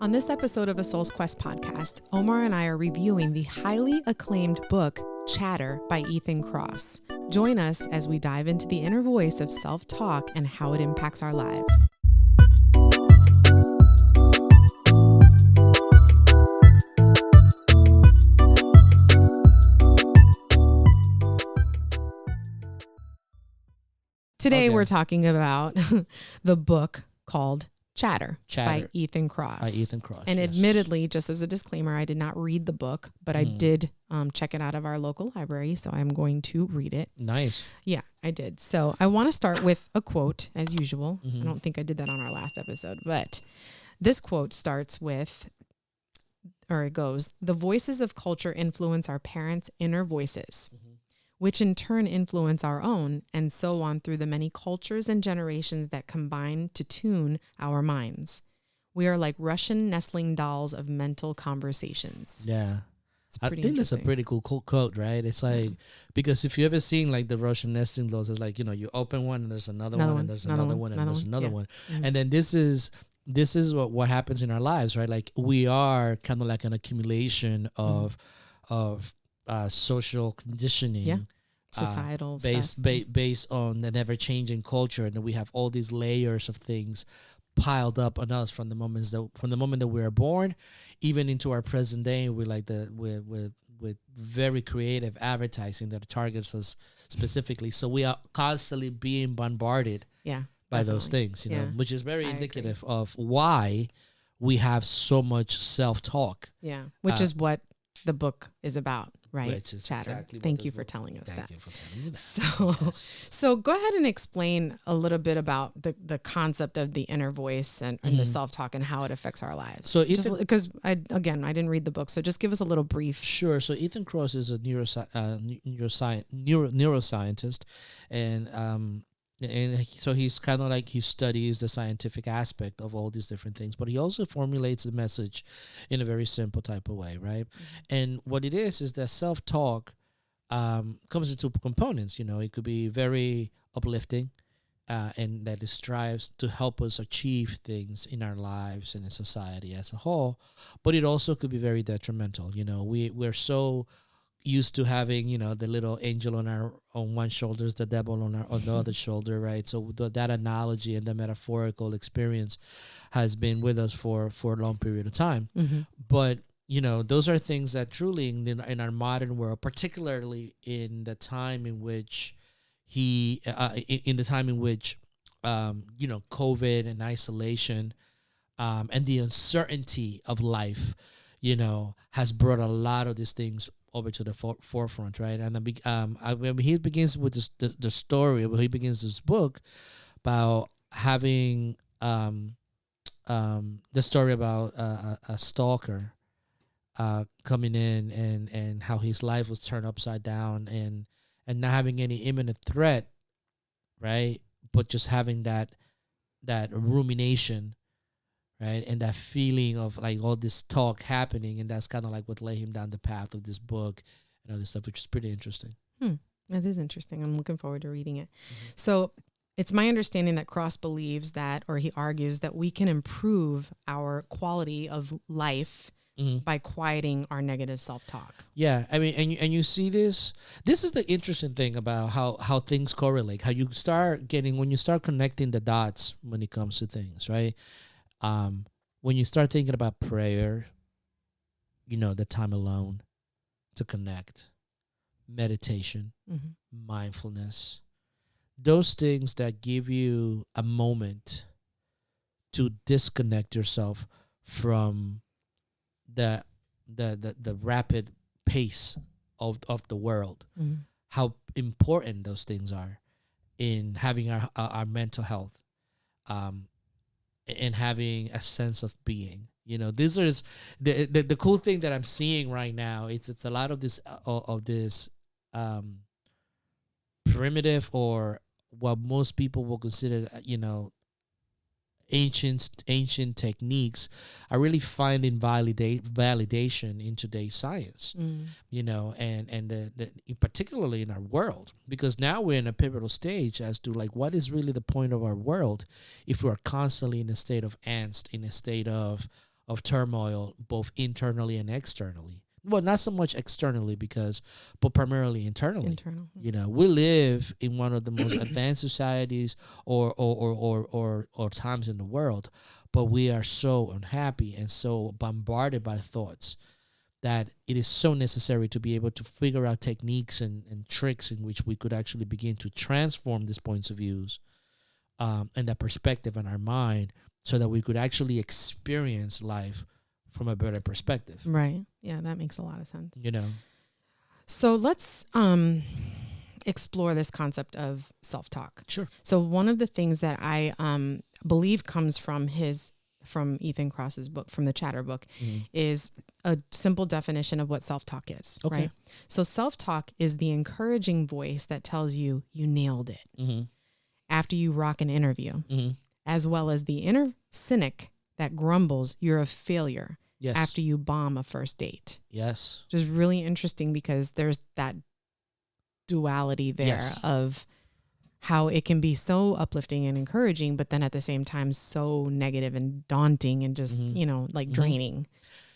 On this episode of A Soul's Quest podcast, Omar and I are reviewing the highly acclaimed book, Chatter by Ethan Kross. Join us as we dive into the inner voice of self-talk and how it impacts our lives. Today we're talking about the book called Chatter by Ethan Kross. By Ethan Kross. And admittedly, just as a disclaimer, I did not read the book, but I did check it out of our local library, so I'm going to read it. Nice. Yeah, I did. So I want to start with a quote, as usual. I don't think I did that on our last episode, but this quote starts with, or it goes, "The voices of culture influence our parents' inner voices, which in turn influence our own, and so on through the many cultures and generations that combine to tune our minds. We are like Russian nestling dolls of mental conversations." Yeah. I think that's a pretty cool quote, right? It's like, because if you ever seen like the Russian nesting dolls, it's like, you open one and there's another one and there's another one and there's another one. And then this is what happens in our lives, right? Like we are kind of like an accumulation of social conditioning, societal based on the never changing culture, and then we have all these layers of things piled up on us from the moment that we were born, even into our present day. We're like with very creative advertising that targets us specifically, so we are constantly being bombarded by those things, which is very indicative of why we have so much self-talk. Which is what the book is about, right? Which is Chatter. Exactly Thank you for telling us that. Thank you for telling me that. So go ahead and explain a little bit about the concept of the inner voice and the self-talk and how it affects our lives. So because I didn't read the book, so just give us a little brief. Sure. So Ethan Kross is a neuroscientist, and so he's kind of like, he studies the scientific aspect of all these different things, but he also formulates the message in a very simple type of way, right? And what it is that self-talk comes into components. It could be very uplifting, and that it strives to help us achieve things in our lives and in society as a whole, but it also could be very detrimental. We're so used to having, the little angel on one shoulder, the devil on the other shoulder, right? So that analogy and the metaphorical experience has been with us for a long period of time. But those are things that truly in our modern world, particularly in the time in which COVID and isolation, and the uncertainty of life, has brought a lot of these things over to the forefront, right? And when he begins with the story, when he begins this book about having the story about a stalker coming in and how his life was turned upside down and not having any imminent threat, right? But just having that rumination, right? And that feeling of like all this talk happening, and that's kind of like what led him down the path of this book and all this stuff, which is pretty interesting. That is interesting. I'm looking forward to reading it. So it's my understanding that Kross believes that, or he argues that we can improve our quality of life by quieting our negative self-talk. Yeah, I mean, and you see this is the interesting thing about how things correlate, how you start when you start connecting the dots when it comes to things, right? When you start thinking about prayer, the time alone to connect, meditation, mindfulness, those things that give you a moment to disconnect yourself from the rapid pace of the world, how important those things are in having our mental health, and having a sense of being. This is the cool thing that I'm seeing right now. It's a lot of this primitive, or what most people will consider ancient techniques, are really finding validation in today's science. And particularly in our world, because now we're in a pivotal stage as to like, what is really the point of our world if we are constantly in a state of angst, in a state of of turmoil, both internally and externally. Well, not so much externally but primarily internally. Internal. We live in one of the most advanced societies or times in the world, but we are so unhappy and so bombarded by thoughts that it is so necessary to be able to figure out techniques and tricks in which we could actually begin to transform these points of views and that perspective in our mind so that we could actually experience life from a better perspective. Right. Yeah, that makes a lot of sense. So let's explore this concept of self-talk. Sure. So one of the things that I believe comes from Ethan Kross's book, from the Chatter book, is a simple definition of what self-talk is. Okay. Right. So self-talk is the encouraging voice that tells you nailed it after you rock an interview, as well as the inner cynic that grumbles you're a failure after you bomb a first date. Yes. Which is really interesting because there's that duality there of how it can be so uplifting and encouraging, but then at the same time so negative and daunting and just, draining.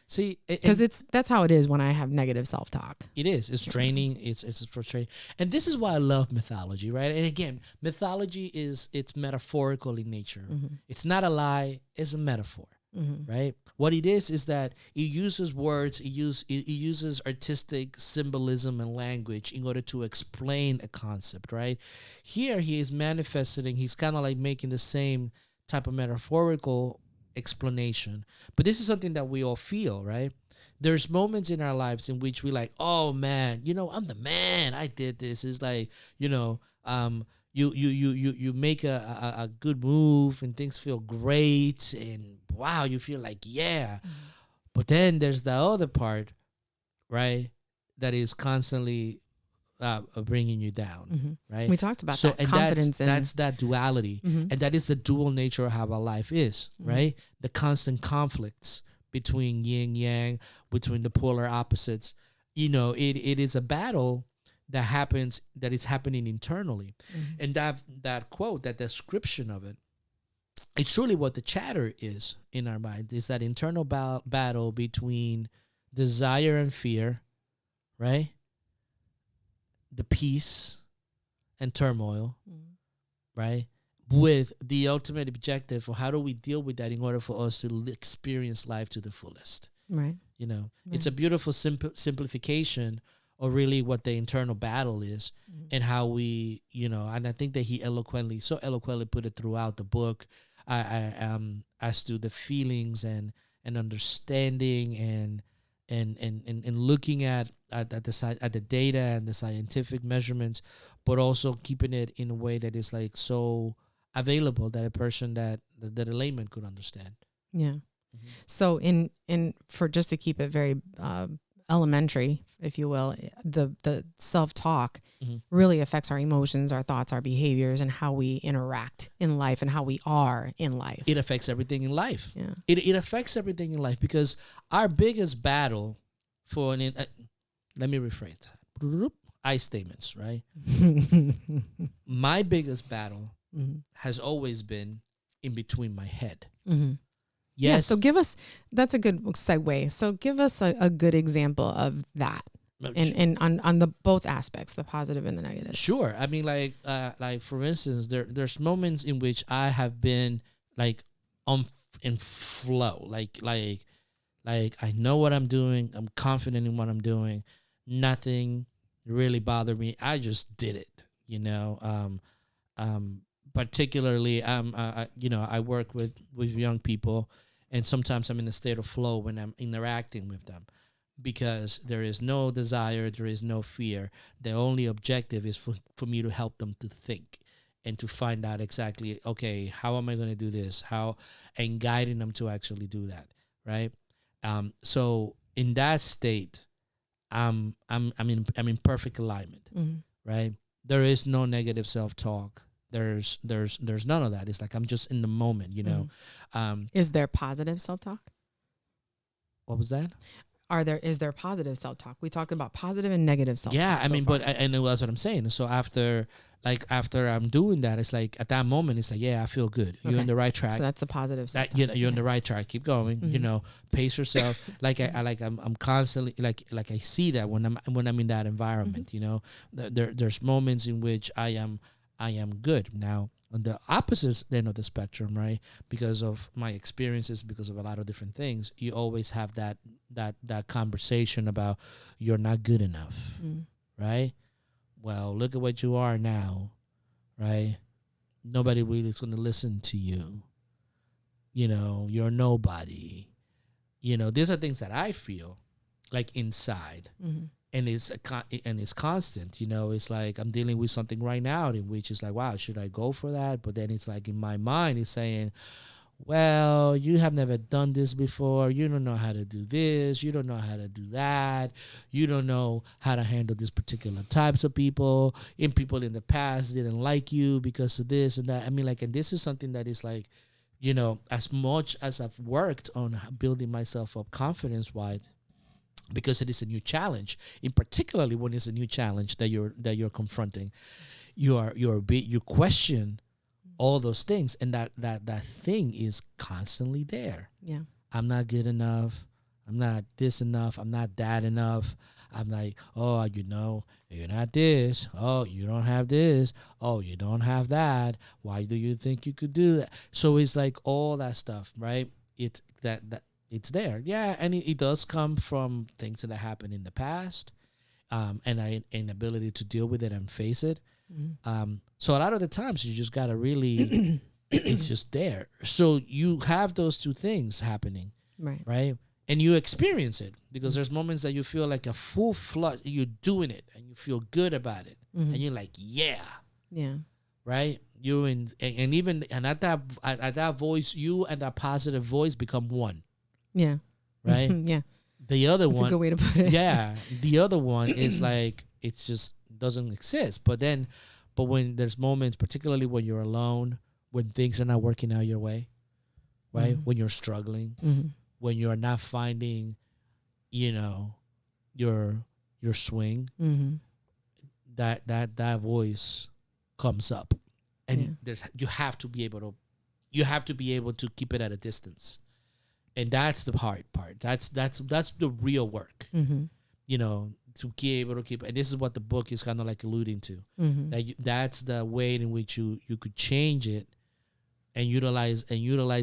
See, because that's how it is when I have negative self-talk. It is. It's draining. It's frustrating. And this is why I love mythology, right? And again, mythology it's metaphorical in nature. It's not a lie. It's a metaphor, right? What it is that it uses words. It uses artistic symbolism and language in order to explain a concept, right? Here he is manifesting. He's kind of like making the same type of metaphorical explanation, but this is something that we all feel, right? There's moments in our lives in which we like, oh man, I'm the man, I did this. It's like, you make a good move and things feel great and wow, you feel like but then there's the other part, right, that is constantly bringing you down, right? We talked about that confidence. That's that duality, and that is the dual nature of how our life is, right? The constant conflicts between yin yang, between the polar opposites. It is a battle that is happening internally, and that quote, that description of it, it's truly what the chatter is in our mind. Is that internal battle between desire and fear, right? The peace and turmoil, right? With the ultimate objective of how do we deal with that in order for us to experience life to the fullest, right? It's a beautiful simplification of really what the internal battle is and how we, and I think that he so eloquently put it throughout the book. As to the feelings and understanding and looking at the data and the scientific measurements, but also keeping it in a way that is like so available that a person that a layman could understand. Yeah. So in for just to keep it very elementary, if you will, the self-talk really affects our emotions, our thoughts, our behaviors, and how we interact in life and how we are in life. It affects everything in life. Yeah. It affects everything in life because our biggest battle let me rephrase that. I statements, right? My biggest battle has always been in between my head. Yes. Yeah, so that's a good segue. So give us a good example of that. And on the both aspects, the positive and the negative. Sure. I mean, like for instance, there's moments in which I have been like in flow, like I know what I'm doing. I'm confident in what I'm doing. Nothing really bothered me. I just did it, particularly, I work with young people, and sometimes I'm in a state of flow when I'm interacting with them because there is no desire, there is no fear. The only objective is for me to help them to think and to find out exactly, okay, how am I going to do this? And guiding them to actually do that, right? So in that state, I'm in perfect alignment, right? There is no negative self-talk. There's none of that. It's like I'm just in the moment, Is there positive self-talk? What was that? is there positive self-talk? We talked about positive and negative self-talk. Yeah, I mean, far. but I know that's what I'm saying. So after I'm doing that, it's like at that moment, it's like, yeah, I feel good. You're Okay. on the right track. So that's the positive self-talk. You're on the right track. Keep going. Mhm. Pace yourself. I'm constantly like I see that when I'm in that environment. There's moments in which I am good. Now on the opposite end of the spectrum, right? Because of my experiences, because of a lot of different things, you always have that conversation about you're not good enough, right? Well, look at what you are now, right? Nobody really is going to listen to you. You're nobody. These are things that I feel like inside. And it's constant. It's like I'm dealing with something right now in which it's like, wow, should I go for that? But then it's like in my mind it's saying, well, you have never done this before. You don't know how to do this. You don't know how to do that. You don't know how to handle these particular types of people. And people in the past didn't like you because of this and that. I mean, and this is something that is like, as much as I've worked on building myself up confidence-wise, because it is a new challenge, in particularly when it's a new challenge that you're confronting, you question all those things, and that thing is constantly there. Yeah. I'm not good enough. I'm not this enough. I'm not that enough. I'm like, oh, you're not this. Oh, you don't have this. Oh, you don't have that. Why do you think you could do that? So it's like all that stuff, right? It's that it's there. Yeah, and it does come from things that happened in the past, and an inability to deal with it and face it. So a lot of the times you just gotta really, it's just there. So you have those two things happening, right? And you experience it because there's moments that you feel like a full flood. You're doing it and you feel good about it, and you're like, yeah, right. You and at that voice, you and that positive voice become one. Yeah. Right. Yeah. The other That's one, a good way to put it. Yeah. The other one is like it's just doesn't exist. But when there's moments, particularly when you're alone, when things are not working out your way, right? When you're struggling, when you're not finding, your swing, that voice comes up, and you have to be able to keep it at a distance, and that's the hard part. That's the real work, to be able to keep. And this is what the book is kind of like alluding to. That's the way in which you could change it and utilize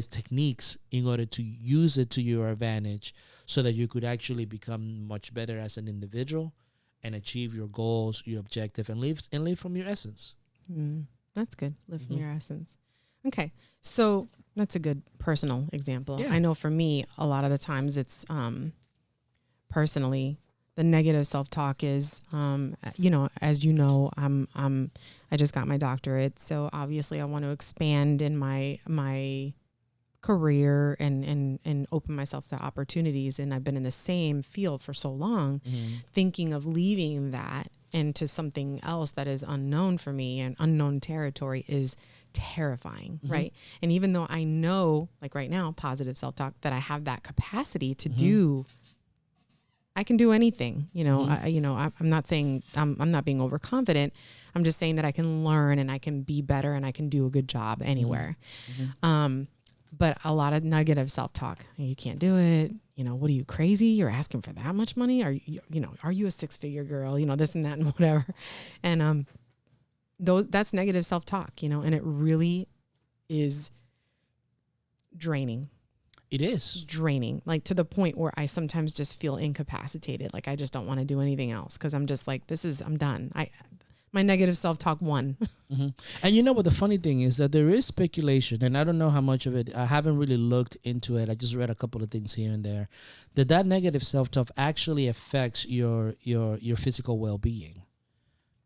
techniques in order to use it to your advantage, so that you could actually become much better as an individual and achieve your goals, your objective, and live from your essence. That's good. Live from your essence. Okay. So that's a good personal example. Yeah. I know for me, a lot of the times it's personally, the negative self-talk is, as you know, I just got my doctorate. So obviously I want to expand in my career and open myself to opportunities. And I've been in the same field for so long, thinking of leaving that into something else that is unknown for me, and unknown territory is terrifying. Right. And even though I know, like right now, positive self-talk, that I have that capacity to do, I can do anything, I'm not saying I'm not being overconfident. I'm just saying that I can learn and I can be better and I can do a good job anywhere. But a lot of negative self-talk, you can't do it. What are you, crazy? You're asking for that much money? Are you a six-figure girl? This and that and whatever. And that's negative self-talk, and it really is draining. It is draining, like to the point where I sometimes just feel incapacitated. Like I just don't want to do anything else because I'm just like, I'm done. My negative self-talk won. And what the funny thing is that there is speculation, and I don't know how much of it, I haven't really looked into it. I just read a couple of things here and there, that negative self-talk actually affects your physical well-being.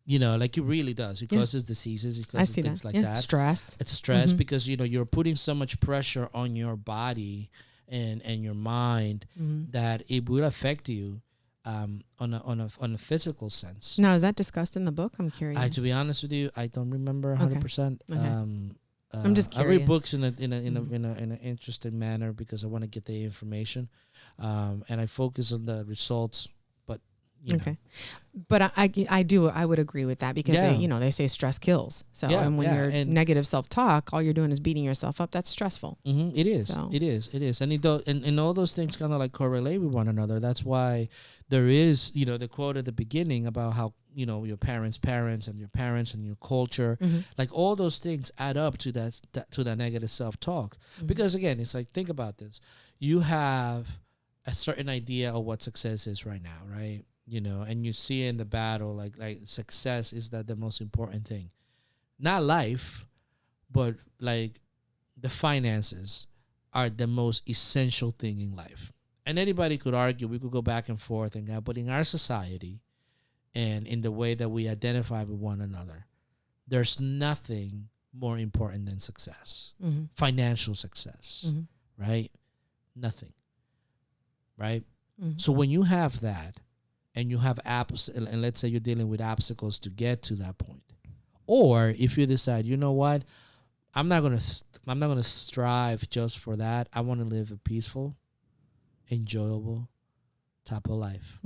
Like it really does. It causes diseases. It causes things like that. Stress. It's stress because, you're putting so much pressure on your body and your mind that it will affect you on a physical sense. Now, is that discussed in the book? I'm curious. To be honest with you, I don't remember 100%. Okay. I'm just I read curious. books in an interesting manner because I want to get the information, and I focus on the results. But you know. But I would agree with that because they say stress kills. So and when you're negative self-talk, all you're doing is beating yourself up. That's stressful. It is. So. It is. And all those things kind of like correlate with one another. That's why there is, the quote at the beginning about how, your parents' parents and your parents and your culture, like all those things add up to that negative self-talk. Because again, it's like, think about this. You have a certain idea of what success is right now, right? And you see in the battle, like success is the most important thing. Not life, but like the finances are the most essential thing in life. And anybody could argue, we could go back and forth and that, but in our society and in the way that we identify with one another, there's nothing more important than success. Financial success, right? Nothing, right? So when you have that, and you have and let's say you're dealing with obstacles to get to that point, or if you decide, you know what, I'm not gonna strive just for that. I want to live a peaceful, enjoyable type of life.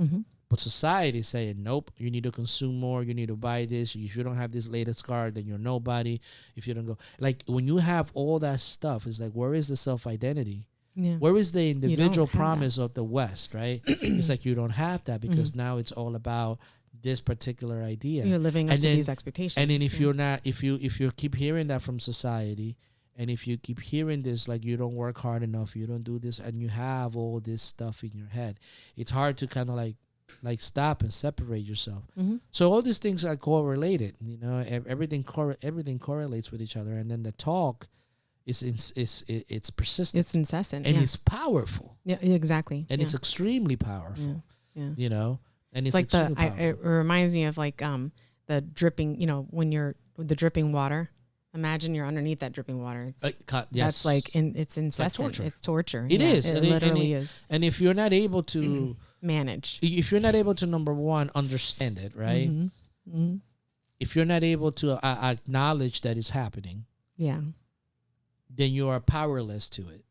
But society is saying, nope, you need to consume more. You need to buy this. If you don't have this latest car, then you're nobody. If you don't go, like when you have all that stuff, it's like, where is the self-identity? Yeah. Where is the individual promise of the West, right? It's like you don't have that because now it's all about this particular idea. You're living up to these expectations. And then if you're not, if you keep hearing that from society, and if you keep hearing this, like you don't work hard enough, you don't do this, and you have all this stuff in your head, it's hard to kind of like stop and separate yourself. So all these things are correlated. Everything correlates with each other, and then the talk. It's persistent. It's incessant. And it's powerful. Yeah, exactly. And it's extremely powerful. Yeah. And it's like it reminds me of like the dripping, when you're with the dripping water. Imagine you're underneath that dripping water. Yes. That's like it's incessant. It's torture. It is. It literally is. And if you're not able to manage, if you're not able to, number one, understand it, right? If you're not able to acknowledge that it's happening, then you are powerless to it.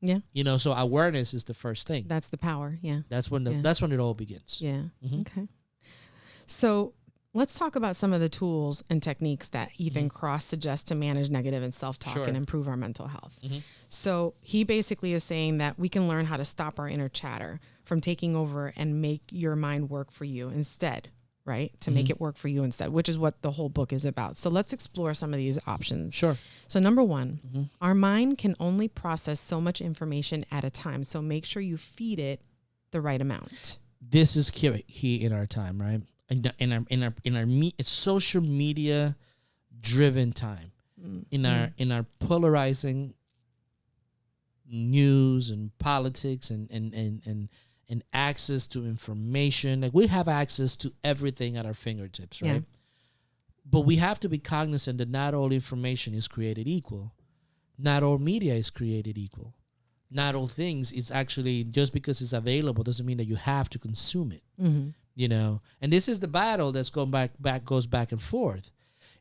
Yeah. So awareness is the first thing. That's the power. Yeah. That's when it all begins. Yeah. Okay. So let's talk about some of the tools and techniques that Ethan Kross suggests to manage negative and self-talk and improve our mental health. So he basically is saying that we can learn how to stop our inner chatter from taking over and make your mind work for you instead. Right? To make it work for you instead, which is what the whole book is about. So let's explore some of these options. Sure. So number one, our mind can only process so much information at a time. So make sure you feed it the right amount. This is key in our time, right? In our social media driven time, in our polarizing news and politics and access to information. Like we have access to everything at our fingertips, right? But we have to be cognizant that not all information is created equal. Not all media is created equal. Not all things is actually, just because it's available doesn't mean that you have to consume it. And this is the battle that's goes back and forth.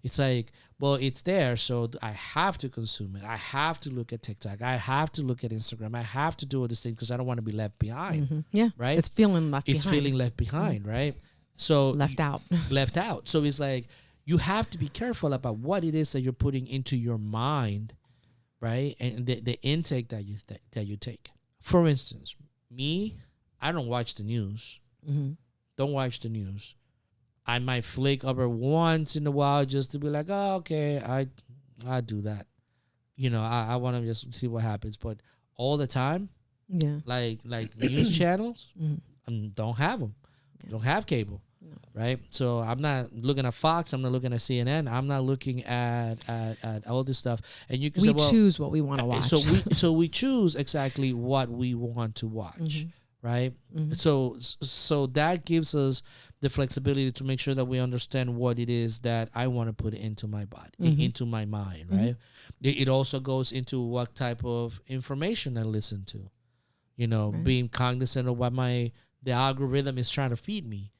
It's like, well, it's there, so I have to consume it. I have to look at TikTok. I have to look at Instagram. I have to do all these things because I don't want to be left behind. Yeah, right. It's feeling left behind. It's feeling left behind, right? So left out. Left out. So it's like you have to be careful about what it is that you're putting into your mind, right? And the intake that you take. For instance, me, I don't watch the news. Don't watch the news. I might flick over once in a while just to be like, oh, okay, I do that. I want to just see what happens. But all the time, like news channels, don't have them. Don't have cable, right? So I'm not looking at Fox. I'm not looking at CNN. I'm not looking at all this stuff. And you can say, well, choose what we want to watch. So we choose exactly what we want to watch, right? So that gives us the flexibility to make sure that we understand what it is that I want to put into my body, into my mind, right? It also goes into what type of information I listen to, being cognizant of what the algorithm is trying to feed me,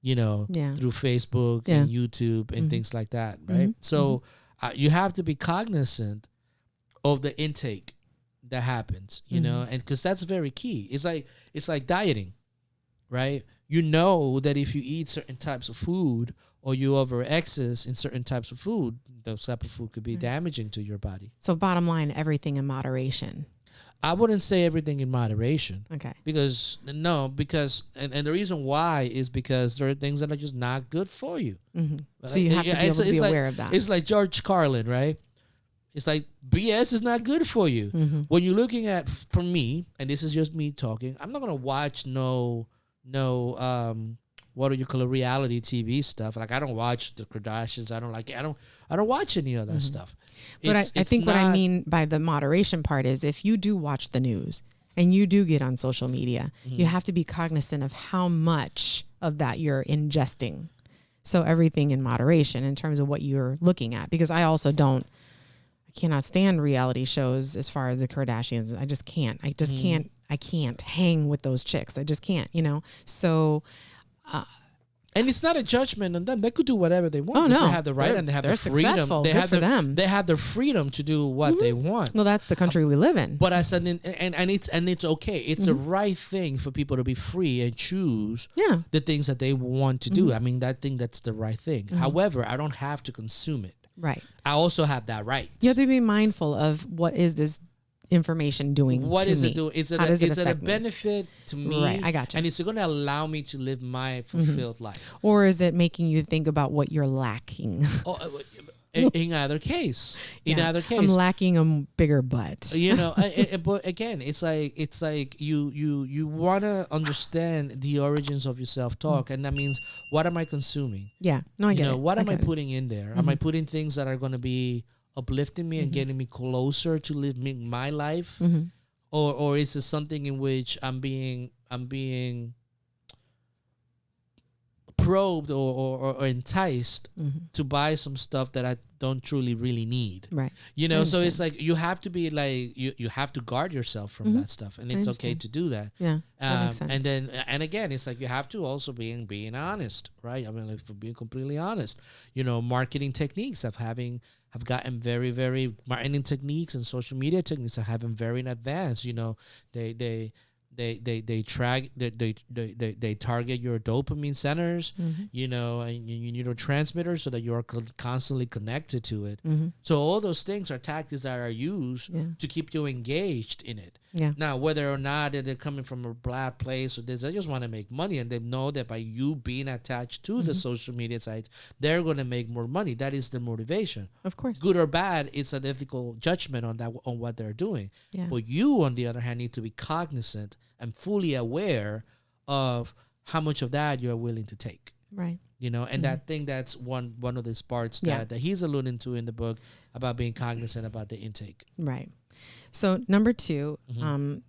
through Facebook and YouTube and things like that, right? So you have to be cognizant of the intake that happens, you know, and because that's very key. It's like dieting, right? You know that if you eat certain types of food or you over excess in certain types of food, those type of food could be damaging to your body. So bottom line, everything in moderation. I wouldn't say everything in moderation. Okay. Because and the reason why is because there are things that are just not good for you. So you have to be able to be aware of that. It's like George Carlin, right? It's like BS is not good for you. When you're looking at, for me, and this is just me talking, I'm not gonna watch no what do you call it, reality TV stuff. Like I don't watch the Kardashians. I don't watch any of that stuff. But I think what I mean by the moderation part is if you do watch the news and you do get on social media, you have to be cognizant of how much of that you're ingesting. So everything in moderation in terms of what you're looking at, because I cannot stand reality shows as far as the Kardashians. I just can't. I can't hang with those chicks. I just can't, you know? So, and it's not a judgment on them. They could do whatever they want. Oh, no. They have the right and they have the freedom. Successful. They have the freedom to do what they want. Well, that's the country we live in. But I said, and it's okay. It's the right thing for people to be free and choose the things that they want to do. I mean, that's the right thing. However, I don't have to consume it. Right. I also have that right. You have to be mindful of what is this information doing. What to is me? it doing? Is it a benefit to me? Right, I got you. And it's going to allow me to live my fulfilled life. Or is it making you think about what you're lacking? In either case, I'm lacking a bigger butt. You know, but again, it's like you want to understand the origins of your self-talk, and that means what am I consuming? Yeah, no, I get it. What am I putting in there? Am I putting things that are going to be uplifting me and getting me closer to living my life, or is it something in which I'm being probed or enticed to buy some stuff that I don't truly really need. Right. You know, so it's like you have to be like you have to guard yourself from that stuff, and it's okay to do that. Yeah. That makes sense. And again, it's like you have to also being honest, right? I mean, like for being completely honest, you know, marketing techniques have gotten very, very marketing techniques and social media techniques have been very advanced. You know, they target your dopamine centers, you know, and your neurotransmitters so that you're constantly connected to it. So all those things are tactics that are used to keep you engaged in it. Yeah. Now, whether or not they're coming from a bad place or this, they just want to make money, and they know that by you being attached to the social media sites, they're going to make more money. That is the motivation. Of course. Good or bad, it's an ethical judgment on what they're doing. Yeah. But you, on the other hand, need to be cognizant and fully aware of how much of that you're willing to take. Right. You know, and I think that's one of these parts that he's alluding to in the book about being cognizant about the intake. Right. So number 2,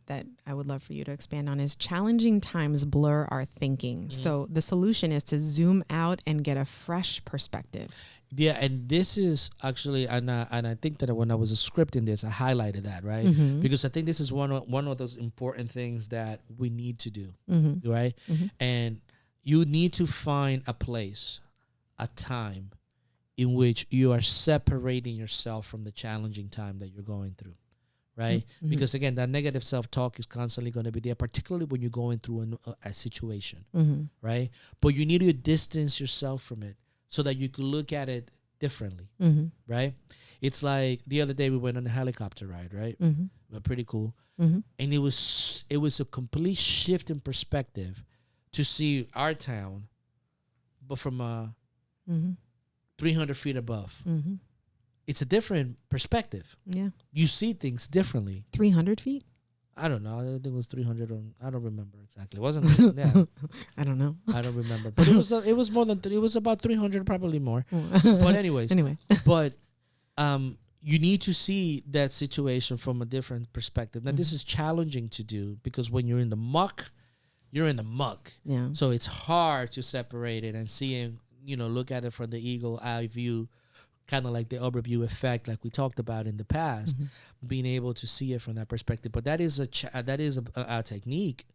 that I would love for you to expand on is challenging times blur our thinking. So the solution is to zoom out and get a fresh perspective. Yeah, and this is actually, and I think that when I was scripting this, I highlighted that, right? Because I think this is one of those important things that we need to do, right? And you need to find a place, a time, in which you are separating yourself from the challenging time that you're going through, right? Because again, that negative self-talk is constantly going to be there, particularly when you're going through a situation, right? But you need to distance yourself from it so that you can look at it differently, right? It's like the other day we went on a helicopter ride, right? Pretty cool. And it was a complete shift in perspective to see our town, but from 300 feet above. It's a different perspective. Yeah. You see things differently. 300 feet? I don't know. I think it was 300. I don't remember exactly. It wasn't. Yeah. I don't know. I don't remember. But it was more than. It was about 300, probably more. But anyways. But you need to see that situation from a different perspective. Now this is challenging to do because when you're in the muck, you're in the muck. Yeah. So it's hard to separate it and see and look at it from the eagle eye view. Kind of like the overview effect, like we talked about in the past, being able to see it from that perspective. But that is a technique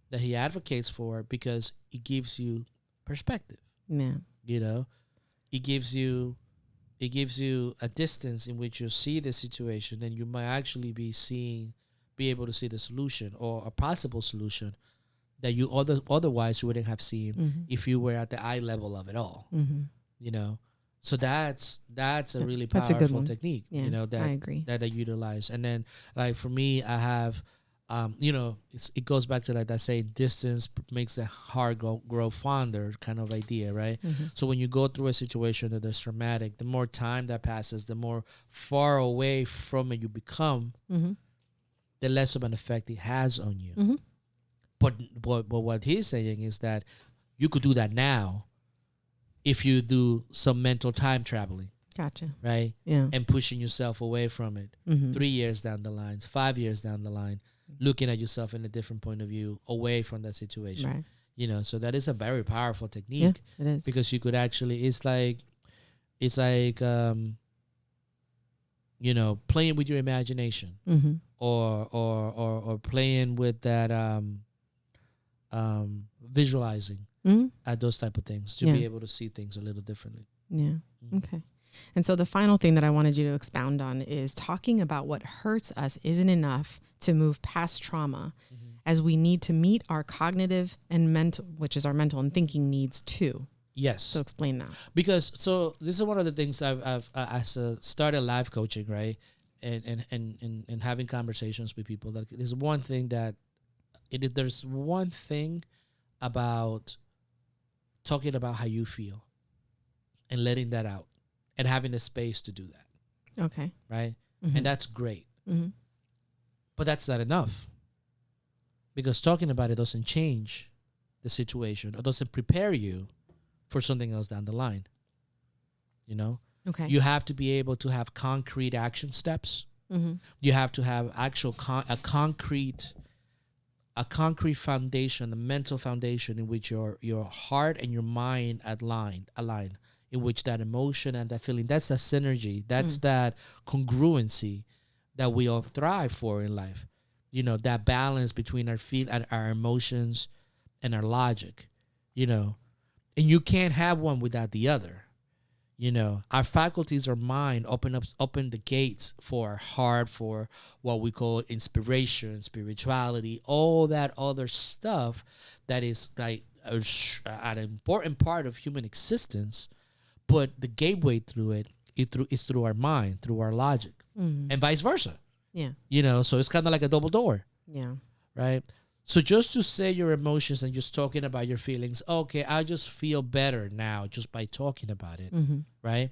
that he advocates for because it gives you perspective. Yeah, it gives you it gives you a distance in which you see the situation, and you might actually be able to see the solution or a possible solution that you otherwise you wouldn't have seen if you were at the eye level of it all. You know, so that's a really powerful technique. Yeah, you know, that I agree. that I utilize. And then, like for me, I have, you know, it goes back to like that say distance makes the heart grow fonder kind of idea, right? So when you go through a situation that is traumatic, the more time that passes, the more far away from it you become, the less of an effect it has on you. But what he's saying is that you could do that now if you do some mental time traveling. Gotcha. Right? Yeah. And pushing yourself away from it 3 years down the line, 5 years down the line, looking at yourself in a different point of view away from that situation. Right. You know, so that is a very powerful technique. Yeah, it is. Because you could actually, it's like, you know, playing with your imagination or playing with that, visualizing at those type of things to be able to see things a little differently. Yeah. Okay. And so the final thing that I wanted you to expound on is talking about what hurts us isn't enough to move past trauma, as we need to meet our cognitive and mental, which is our mental and thinking needs too. Yes. So explain that. Because so this is one of the things I've started life coaching, right, and having conversations with people. That there's one thing that there's one thing about talking about how you feel and letting that out and having the space to do that. Okay. Right? And that's great. But that's not enough. Because talking about it doesn't change the situation or doesn't prepare you for something else down the line. You know? Okay. You have to be able to have concrete action steps. You have to have actual a concrete foundation, a mental foundation in which your heart and your mind align, in which that emotion and that feeling, that's that synergy, that's that congruency that we all thrive for in life. You know, that balance between our emotions and our logic, you know, and you can't have one without the other. You know, our faculties, our mind open the gates for our heart, for what we call inspiration, spirituality, all that other stuff that is like an important part of human existence. But the gateway through it is through our mind, through our logic, and vice versa. Yeah. You know, so it's kind of like a double door. Yeah. Right. So just to say your emotions and just talking about your feelings, okay, I just feel better now just by talking about it, right?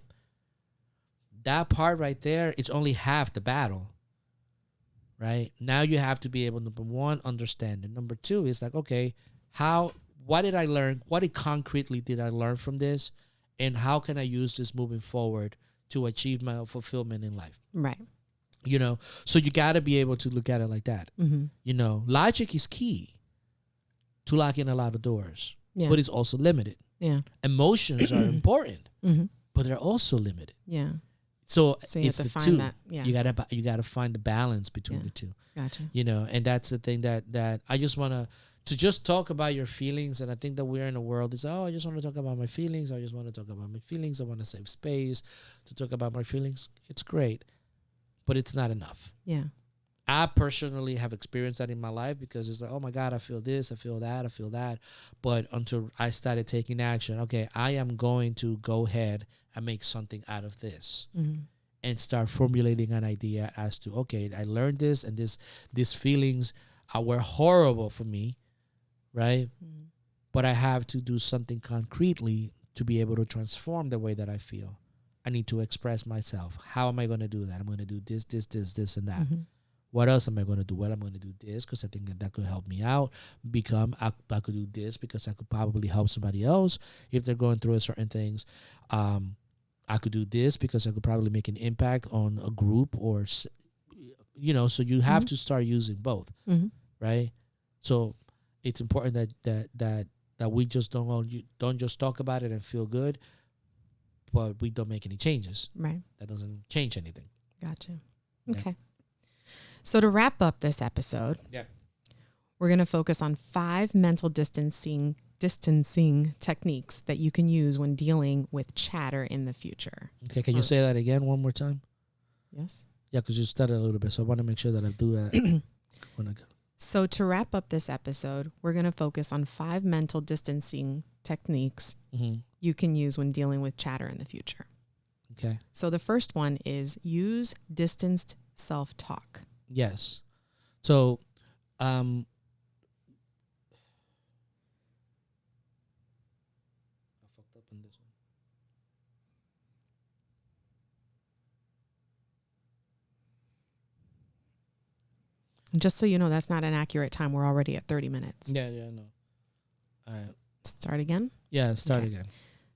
That part right there, it's only half the battle, right? Now you have to be able, number one, understand it. Number two is like, okay, what did I learn? What concretely did I learn from this? And how can I use this moving forward to achieve my fulfillment in life? Right. You know, so you got to be able to look at it like that. You know, logic is key to locking a lot of doors, but it's also limited. Yeah. Emotions are important, but they're also limited. Yeah. So you it's have to the find two. that. Yeah. You gotta find the balance between the two. Gotcha. You know, and that's the thing that I just want to just talk about your feelings. And I think that we're in a world that's, I just want to talk about my feelings. I just want to talk about my feelings. I want to save space to talk about my feelings. It's great. But it's not enough. Yeah. I personally have experienced that in my life because it's like, oh my God, I feel this, I feel that, I feel that. But until I started taking action, okay, I am going to go ahead and make something out of this and start formulating an idea as to, okay, I learned this and these feelings were horrible for me, right? But I have to do something concretely to be able to transform the way that I feel. I need to express myself. How am I going to do that? I'm going to do this, and that. What else am I going to do? Well, I'm going to do this because I think that could help me out. I could do this because I could probably help somebody else if they're going through certain things. I could do this because I could probably make an impact on a group or, you know, so you have to start using both, right? So it's important that we just don't just talk about it and feel good, but we don't make any changes. Right. That doesn't change anything. Gotcha. Okay. Yeah. So to wrap up this episode, we're going to focus on 5 mental distancing distancing techniques that you can use when dealing with chatter in the future. Okay, can you say that again one more time? Yes. Yeah, because you stuttered a little bit, so I want to make sure that I do that when I go. So to wrap up this episode, we're going to focus on 5 mental distancing techniques you can use when dealing with chatter in the future. Okay. So the first one is use distanced self-talk. Yes. So, I fucked up on this one. Just so you know, that's not an accurate time. We're already at 30 minutes. Yeah, no. All right. Start again? Yeah, start again.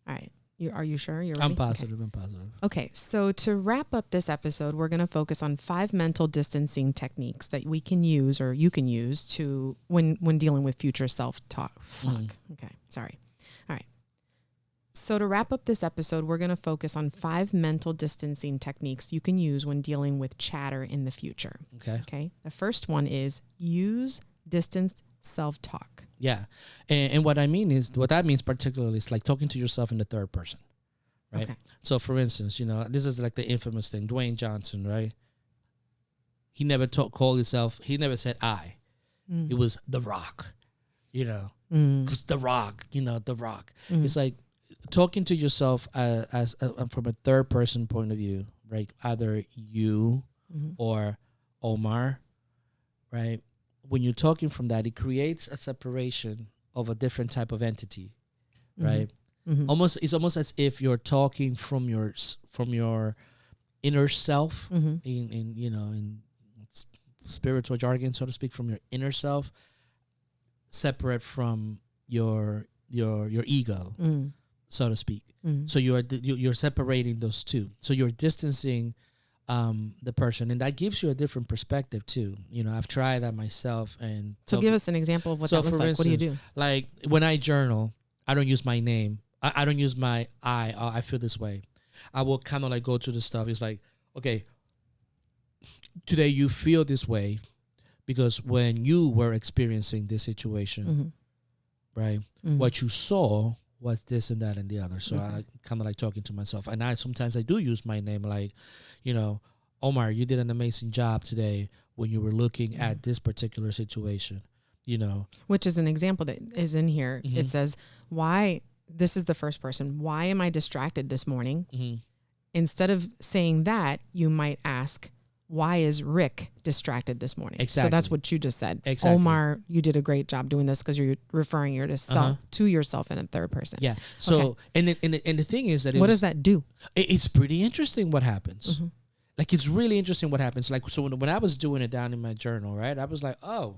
All right. Are you sure? You're ready? I'm positive. I'm positive. Okay. So to wrap up this episode, we're going to focus on 5 mental distancing techniques that we can use or you can use to when dealing with future self-talk. Okay. Sorry. All right. So to wrap up this episode, we're going to focus on 5 mental distancing techniques you can use when dealing with chatter in the future. Okay. The first one is use distanced self-talk. Yeah. And what that means particularly is like talking to yourself in the third person, right? Okay. So for instance, this is like the infamous thing, Dwayne Johnson, right? He never called himself, he never said I. It was The Rock, because The Rock, The Rock. It's like talking to yourself as from a third person point of view, right? Either you or Omar, right? When you're talking from that, it creates a separation of a different type of entity, right? It's almost as if you're talking from your inner self in spiritual jargon, so to speak, from your inner self, separate from your ego, so to speak. So you're separating those two. So you're distancing the person, and that gives you a different perspective too. I've tried that myself. And so give us an example of what that looks like. Instance, what do you do? Like when I journal, I don't use my name. I don't use my I feel this way. I will kind of like go to the stuff. It's like, okay, today you feel this way because when you were experiencing this situation, right, what you saw was this and that and the other. So I kind of like talking to myself. And sometimes I do use my name, like, Omar, you did an amazing job today when you were looking at this particular situation, Which is an example that is in here. It says, this is the first person. Why am I distracted this morning? Instead of saying that, you might ask, why is Rick distracted this morning? Exactly. So that's what you just said. Exactly. Omar, you did a great job doing this because you're referring to yourself in a third person. Yeah. So, and the thing is that what does that do? It's pretty interesting what happens. Like, it's really interesting what happens. Like, so when I was doing it down in my journal, right, I was like, oh,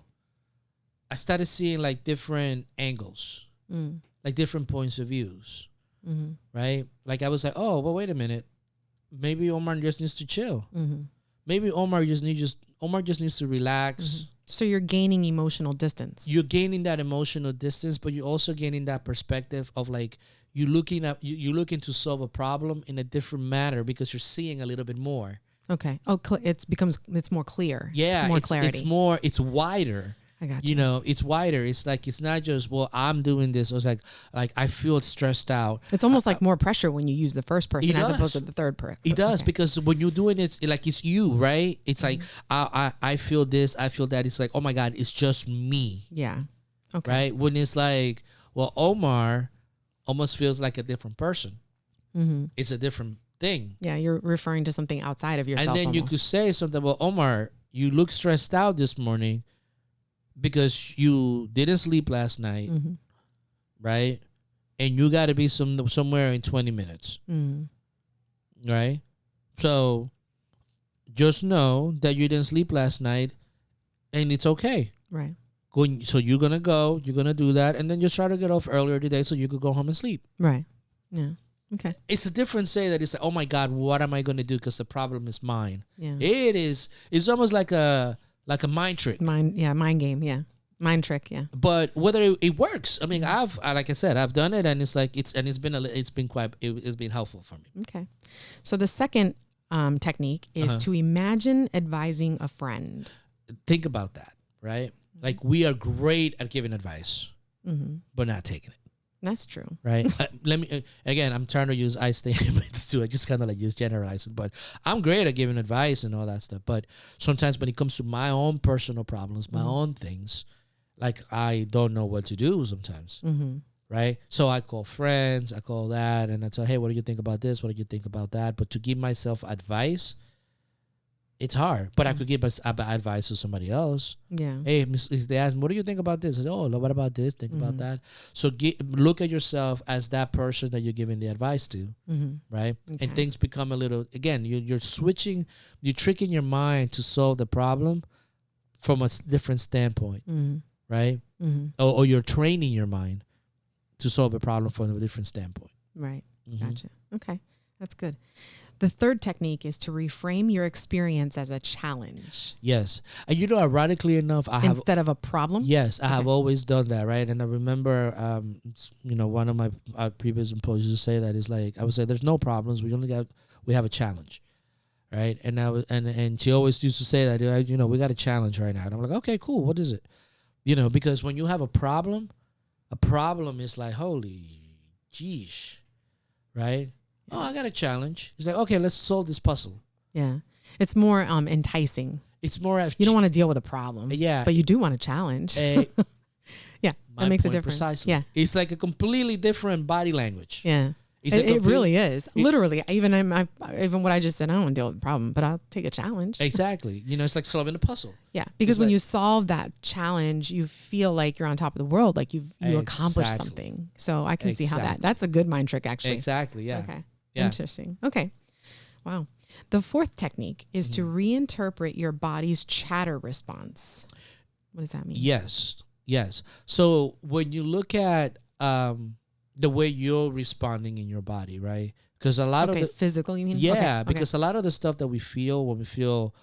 I started seeing like different angles, like different points of views, right? Like I was like, oh, well, wait a minute. Maybe Omar just needs to chill. Maybe Omar just needs to relax. So you're gaining emotional distance. You're gaining that emotional distance, but you're also gaining that perspective of like you're looking to solve a problem in a different manner because you're seeing a little bit more. Okay. Oh, it's more clear. Yeah, it's more clarity. It's wider. I got you. It's wider. It's like, it's not just, well, I'm doing this. It's like I feel stressed out. It's almost like more pressure when you use the first person as opposed to the third person. It does, because when you're doing it, like it's you, right? It's like, I feel this, I feel that. It's like, oh my God, it's just me. Yeah. Okay. Right? When it's like, well, Omar almost feels like a different person. It's a different thing. Yeah, you're referring to something outside of yourself. And then you could say something, well, Omar, you look stressed out this morning because you didn't sleep last night, right? And you got to be somewhere in 20 minutes, right? So just know that you didn't sleep last night, and it's okay. Right. So you're going to do that, and then just try to get off earlier today so you could go home and sleep. Right. Yeah. Okay. It's a different say that it's like, oh my God, what am I going to do? Because the problem is mine. Yeah. It is. It's almost like a mind trick. Mind game. Yeah. Mind trick. Yeah. But whether it works, I mean, like I said, I've done it, and it's like it's been helpful for me. Okay. So the second technique is to imagine advising a friend. Think about that, right? Like, we are great at giving advice. but not taking it. That's true. Right. Let me, again, I'm trying to use I statements too. I just kind of like just generalize it, but I'm great at giving advice and all that stuff. But sometimes when it comes to my own personal problems, my own things, like I don't know what to do sometimes. Right. So I call friends, I call that, and I tell, hey, what do you think about this? What do you think about that? But to give myself advice, it's hard. But I could give advice to somebody else. Yeah. Hey, if they ask me, what do you think about this? I say, oh, what about this? Think about that. So look at yourself as that person that you're giving the advice to, right? Okay. And things become a little, again, you're switching, you're tricking your mind to solve the problem from a different standpoint, right? Or you're training your mind to solve a problem from a different standpoint. Right. Gotcha. Okay. That's good. The third technique is to reframe your experience as a challenge. Yes. And ironically enough, instead of a problem? Yes, I have always done that, right? And I remember, one of my previous employees used to say that is like, I would say, there's no problems. We have a challenge, right? And and she always used to say that, we got a challenge right now. And I'm like, okay, cool. What is it? Because when you have a problem is like, holy geesh, right? Oh, I got a challenge. It's like, okay, let's solve this puzzle. Yeah. It's more enticing. It's more... You don't want to deal with a problem. Yeah. But you do want a challenge. Yeah. That makes a difference. Precisely. Yeah. It's like a completely different body language. Yeah. It really is. Literally, even what I just said, I don't want to deal with the problem, but I'll take a challenge. Exactly. it's like solving a puzzle. Yeah, because when you solve that challenge, you feel like you're on top of the world, like you accomplished something. So I can see how that's a good mind trick, actually. Exactly. Yeah. Okay. Yeah. Interesting. Okay. Wow. The fourth technique is to reinterpret your body's chatter response. What does that mean? Yes. So when you look at the way you're responding in your body, right? Because a lot of the physical, you mean? Yeah, because a lot of the stuff that we feel when we feel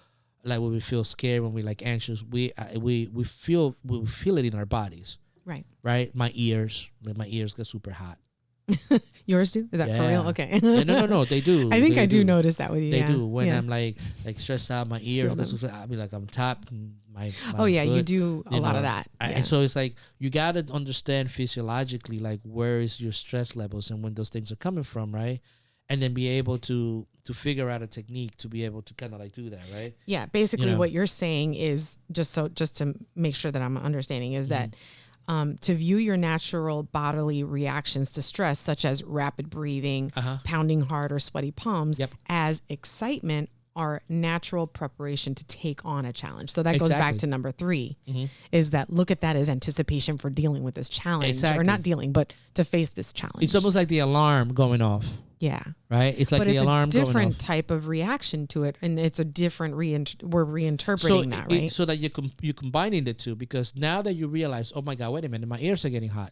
scared, when we're like anxious, we feel it in our bodies. Right. My ears get super hot. Yours do? Is that for real? Okay. No, they do. I think I do notice that with you. They do. When I'm like stressed out, my ears, I'll be like, I'm tapping my foot, you do a lot of that. And so it's like, you got to understand physiologically, like, where is your stress levels and when those things are coming from, right? And then be able to figure out a technique to be able to kind of like do that, right? Yeah. Basically what you're saying is, just to make sure that I'm understanding, is that to view your natural bodily reactions to stress, such as rapid breathing, pounding heart, or sweaty palms, as excitement are natural preparation to take on a challenge. So that goes back to number 3, is that look at that as anticipation for dealing with this challenge, or not dealing, but to face this challenge. It's almost like the alarm going off. Yeah. Right? It's like the alarm going off. But it's a different type of reaction to it, and it's a different we're reinterpreting that, right? So that you're combining the two, because now that you realize, oh my God, wait a minute, my ears are getting hot.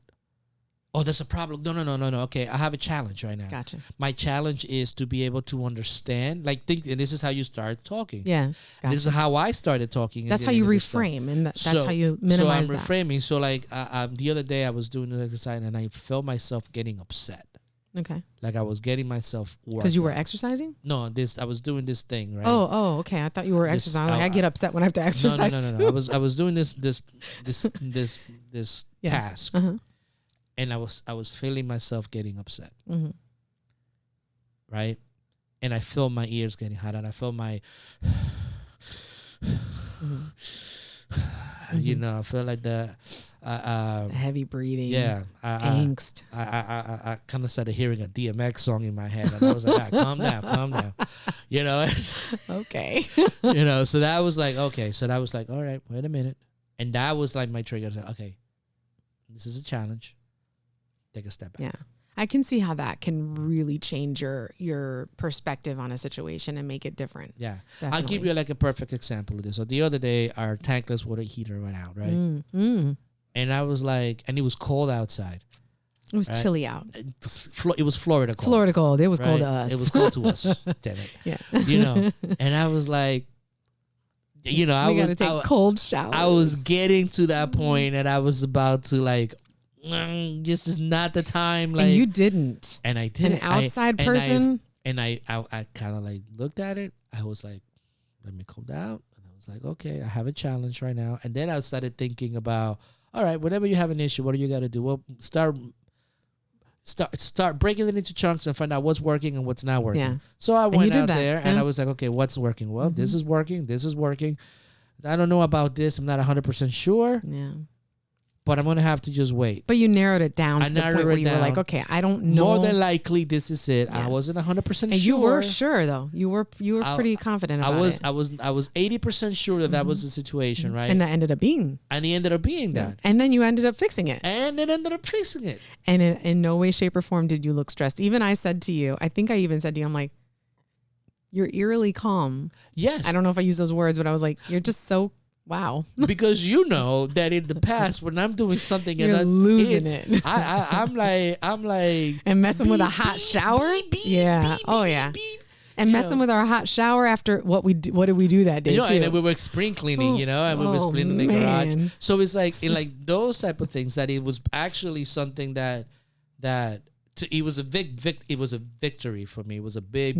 Oh, there's a problem. No. Okay, I have a challenge right now. Gotcha. My challenge is to be able to understand, and this is how you start talking. Yeah. Gotcha. This is how I started talking. That's how you reframe, and that's how you minimize that. So I'm reframing. So like the other day I was doing an exercise and I felt myself getting upset. Okay. Like I was getting myself worked. Because you were exercising? No, I was doing this thing, right? Oh, okay. I thought you were exercising. I get upset when I have to exercise. No. I was doing this task. And I was feeling myself getting upset, right? And I felt my ears getting hot, and I felt my, I felt like the heavy breathing. Yeah, angst. I kind of started hearing a DMX song in my head, and I was like, calm down. Okay. So that was like, okay. So that was like, all right, wait a minute, and that was like my trigger. I was like, okay, this is a challenge. Take a step back. Yeah. I can see how that can really change your perspective on a situation and make it different. Yeah. Definitely. I'll give you like a perfect example of this. So the other day, our tankless water heater went out, right? And I was like, and it was cold outside. It was chilly out. It was Florida cold. Florida cold. It was cold to us. It was cold to us. Damn it. Yeah. And I was like, I gotta take cold showers. I was getting to that point and I was about to like, this is not the time. Like, and you didn't. And I didn't. An outside person. And I kind of like looked at it. I was like, let me cool down. And I was was like, okay, I have a challenge right now. And then I started thinking about, all right, whenever you have an issue, what do you got to do? Well, start breaking it into chunks and find out what's working and what's not working. Yeah. So I went out that. there and Yeah. I was like, okay, what's working? Well, this is working. This is working. I don't know about this. I'm not 100% sure. Yeah. But I'm going to have to just wait. But you narrowed it down to the point where you were like, okay, I don't know. More than likely, this is it. Yeah. I wasn't 100% sure. And you were sure, though. You were pretty confident about it. I was 80% sure that was the situation, right? And that ended up being. And he ended up being that. And then you ended up fixing it. And it ended up fixing it. And in no way, shape, or form did you look stressed. Even I said to you, I think I even said to you, I'm like, you're eerily calm. Yes. I don't know if I used those words, but I was like, you're just so wow. Because you know that in the past when I'm doing something you're and losing it. I'm like and messing with a hot shower. Yeah. And messing with our hot shower after what did we do that day? You know, too? and then we were spring cleaning, and we were cleaning the garage. So it's like in like those type of things that it was actually something that it was a victory for me. It was a big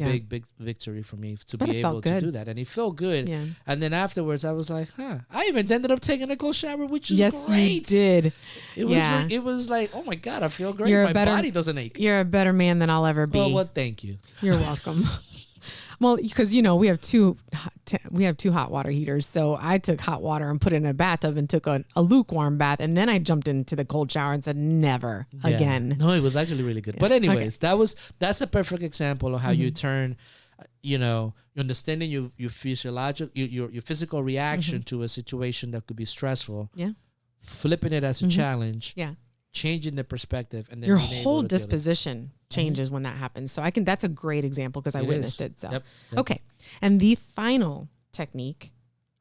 victory for me to be able to do that, and it felt good. Yeah. And then afterwards, I was like, I even ended up taking a cold shower, which is yes, great. you did. It was like, oh my god, I feel great. My body doesn't ache. You're a better man than I'll ever be. Well, thank you. You're welcome. Well, because we have two hot water heaters, so I took hot water and put it in a bathtub and took a lukewarm bath, and then I jumped into the cold shower and said never again. No, it was actually really good. Yeah. But anyways, that's a perfect example of how you turn, you're understanding your physiological, your physical reaction to a situation that could be stressful. Yeah, flipping it as a challenge. Yeah. Changing the perspective, and then your whole disposition changes when that happens. So that's a great example because I witnessed it. So yep. Okay. And the final technique,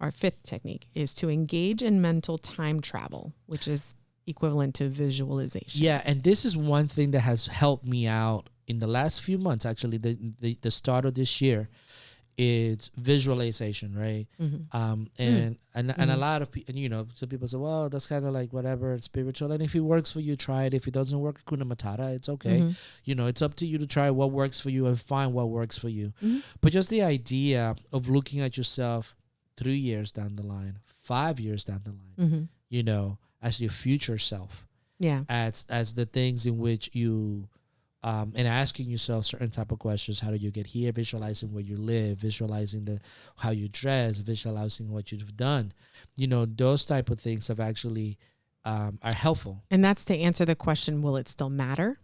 our fifth technique, is to engage in mental time travel, which is equivalent to visualization. Yeah, and this is one thing that has helped me out in the last few months, actually, the start of this year. It's visualization, right? And a lot of people, some people say, well, that's kind of like whatever, it's spiritual. And if it works for you, try it. If it doesn't work, Hakuna Matata, it's okay. It's up to you to try what works for you and find what works for you. But just the idea of looking at yourself 3 years down the line, 5 years down the line, as your future self. Yeah. As the things in which you... and asking yourself certain type of questions. How do you get here? Visualizing where you live, visualizing how you dress, visualizing what you've done. Those type of things have actually are helpful. And that's to answer the question, will it still matter?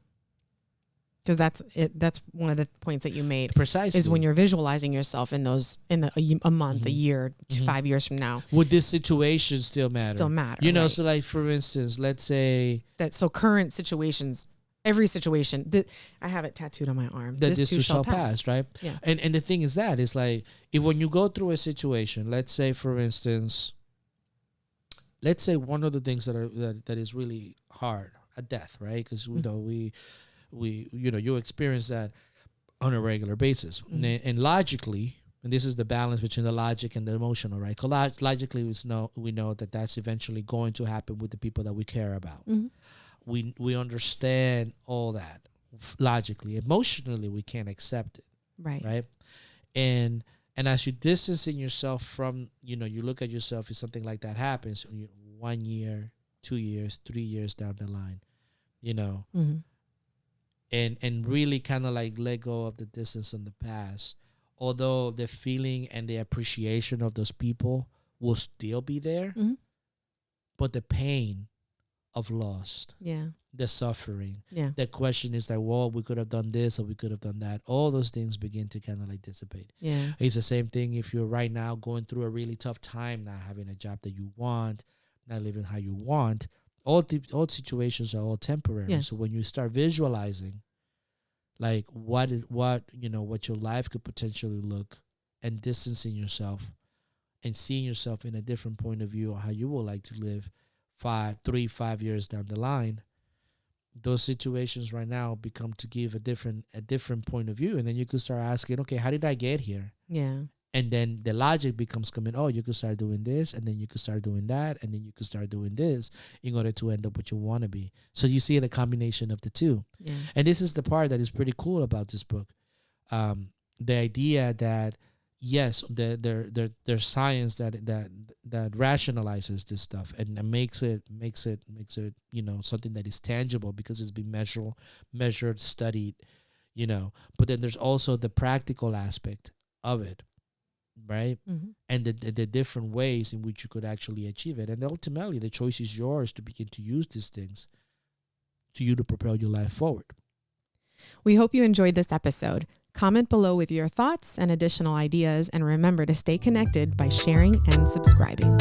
Because that's it. That's one of the points that you made. Precisely. Is when you're visualizing yourself in a month, a year, 5 years from now. Would this situation still matter? Still matter. Right? So like for instance, let's say so current situations. Every situation that I have it tattooed on my arm. That this too shall pass, right? Yeah. And the thing is that it's like if when you go through a situation, let's say for instance, one of the things that is really hard, a death, right? Because you experience that on a regular basis, and logically, and this is the balance between the logic and the emotional, right? Logically, we know that that's eventually going to happen with the people that we care about. We understand all that logically. Emotionally, we can't accept it. Right. And as you distancing yourself from, you look at yourself if something like that happens 1 year, 2 years, 3 years down the line, and really kind of like let go of the distance in the past. Although the feeling and the appreciation of those people will still be there, but the pain of lost, the suffering, the question is like, well, we could have done this or we could have done that. All those things begin to kind of like dissipate. It's the same thing if you're right now going through a really tough time, not having a job that you want, not living how you want. All situations are all temporary. So when you start visualizing like what your life could potentially look, and distancing yourself and seeing yourself in a different point of view on how you would like to live 5 years down the line, those situations right now become to give a different point of view. And then you could start asking, okay, how did I get here? And then the logic becomes coming, oh, you could start doing this, and then you could start doing that, and then you could start doing this in order to end up what you want to be. So you see the combination of the two. And this is the part that is pretty cool about this book. The idea that, yes, there's science that rationalizes this stuff and makes it something that is tangible because it's been measured, studied, But then there's also the practical aspect of it, right? Mm-hmm. And the different ways in which you could actually achieve it. And ultimately, the choice is yours to begin to use these things to propel your life forward. We hope you enjoyed this episode. Comment below with your thoughts and additional ideas, and remember to stay connected by sharing and subscribing.